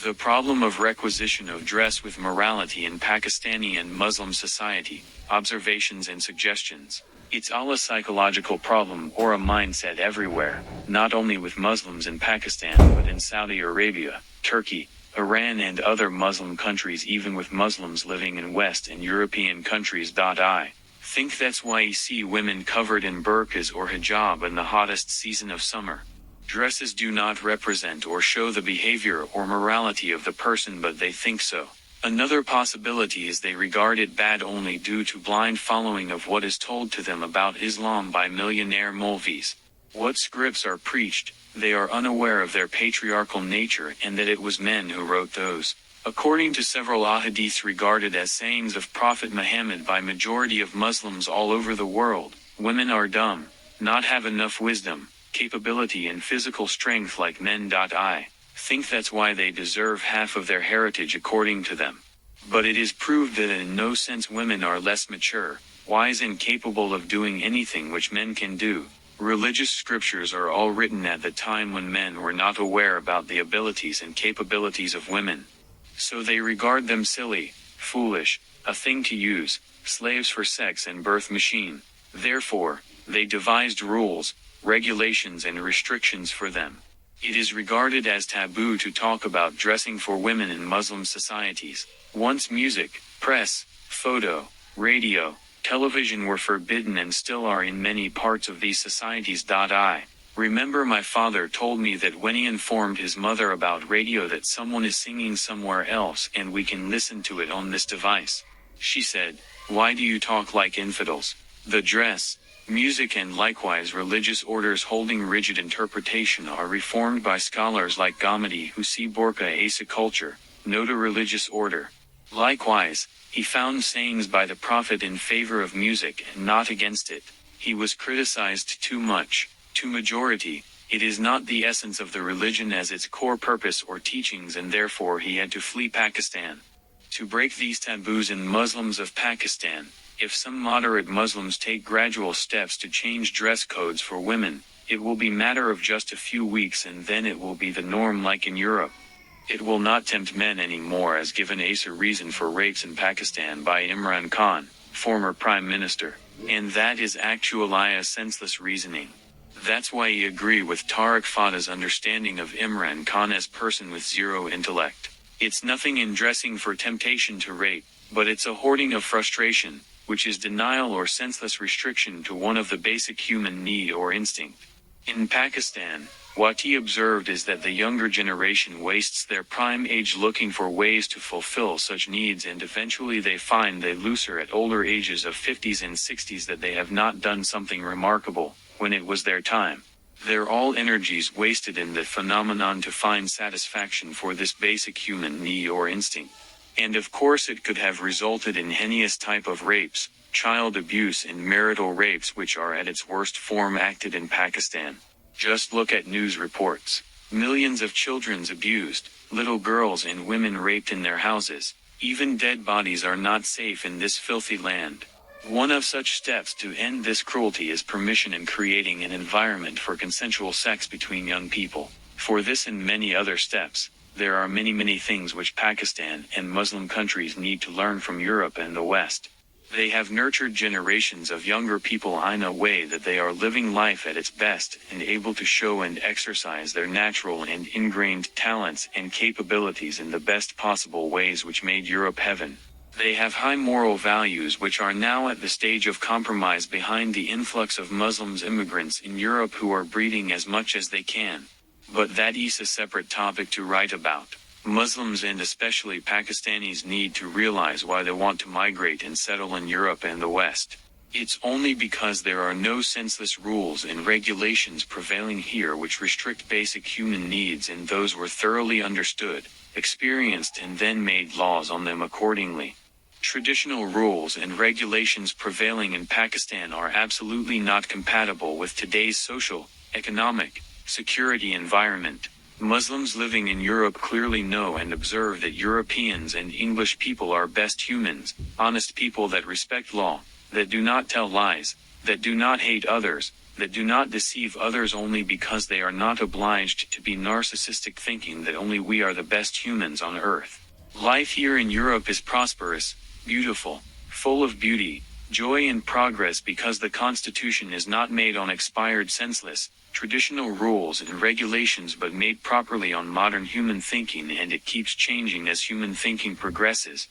The problem of requisition of dress with morality in Pakistani and Muslim society, observations and suggestions. It's all a psychological problem or a mindset everywhere, not only with Muslims in Pakistan but in Saudi Arabia, Turkey, Iran and other Muslim countries, even with Muslims living in West and European countries. I think that's why you see women covered in burqas or hijab in the hottest season of summer. Dresses do not represent or show the behavior or morality of the person, but they think so. Another possibility is they regard it bad only due to blind following of what is told to them about Islam by millionaire Molvis. What scripts are preached, they are unaware of their patriarchal nature and that it was men who wrote those. According to several ahadiths regarded as sayings of Prophet Muhammad by majority of Muslims all over the world, women are dumb, not have enough wisdom, capability and physical strength like men. I think that's why they deserve half of their heritage according to them. But it is proved that in no sense women are less mature, wise and capable of doing anything which men can do. Religious scriptures are all written at the time when men were not aware about the abilities and capabilities of women. So they regard them silly, foolish, a thing to use, slaves for sex and birth machine. Therefore, they devised rules, regulations and restrictions for them. It is regarded as taboo to talk about dressing for women in Muslim societies. Once music, press, photo, radio, television were forbidden and still are in many parts of these societies. I remember my father told me that when he informed his mother about radio that someone is singing somewhere else and we can listen to it on this device. She said, "Why do you talk like infidels?" The dress, music and likewise religious orders holding rigid interpretation are reformed by scholars like Ghamidi who see burqa as a culture, not a religious order. Likewise, he found sayings by the Prophet in favor of music and not against it. He was criticized too much. To majority, it is not the essence of the religion as its core purpose or teachings, and therefore he had to flee Pakistan. To break these taboos in Muslims of Pakistan, if some moderate Muslims take gradual steps to change dress codes for women, it will be matter of just a few weeks and then it will be the norm like in Europe. It will not tempt men anymore as given as a reason for rapes in Pakistan by Imran Khan, former Prime Minister. And that is actually a senseless reasoning. That's why I agree with Tariq Fata's understanding of Imran Khan as person with zero intellect. It's nothing in dressing for temptation to rape, but it's a hoarding of frustration, which is denial or senseless restriction to one of the basic human need or instinct. In Pakistan, what he observed is that the younger generation wastes their prime age looking for ways to fulfill such needs, and eventually they find they looser at older ages of 50s and 60s that they have not done something remarkable when it was their time. They're all energies wasted in the phenomenon to find satisfaction for this basic human need or instinct. And of course it could have resulted in heinous type of rapes, child abuse and marital rapes, which are at its worst form acted in Pakistan. Just look at news reports. Millions of children abused, little girls and women raped in their houses. Even dead bodies are not safe in this filthy land. One of such steps to end this cruelty is permission and creating an environment for consensual sex between young people. For this and many other steps, there are many things which Pakistan and Muslim countries need to learn from Europe and the West. They have nurtured generations of younger people in a way that they are living life at its best and able to show and exercise their natural and ingrained talents and capabilities in the best possible ways, which made Europe heaven. They have high moral values which are now at the stage of compromise behind the influx of Muslims immigrants in Europe who are breeding as much as they can. But that is a separate topic to write about. Muslims and especially Pakistanis need to realize why they want to migrate and settle in Europe and the West. It's only because there are no senseless rules and regulations prevailing here which restrict basic human needs, and those were thoroughly understood, experienced and then made laws on them accordingly. Traditional rules and regulations prevailing in Pakistan are absolutely not compatible with today's social, economic, security environment. Muslims living in Europe clearly know and observe that Europeans and English people are best humans, honest people that respect law, that do not tell lies, that do not hate others, that do not deceive others only because they are not obliged to be narcissistic, thinking that only we are the best humans on earth. Life here in Europe is prosperous, beautiful, full of beauty, joy and progress because the constitution is not made on expired senseless, traditional rules and regulations but made properly on modern human thinking, and it keeps changing as human thinking progresses.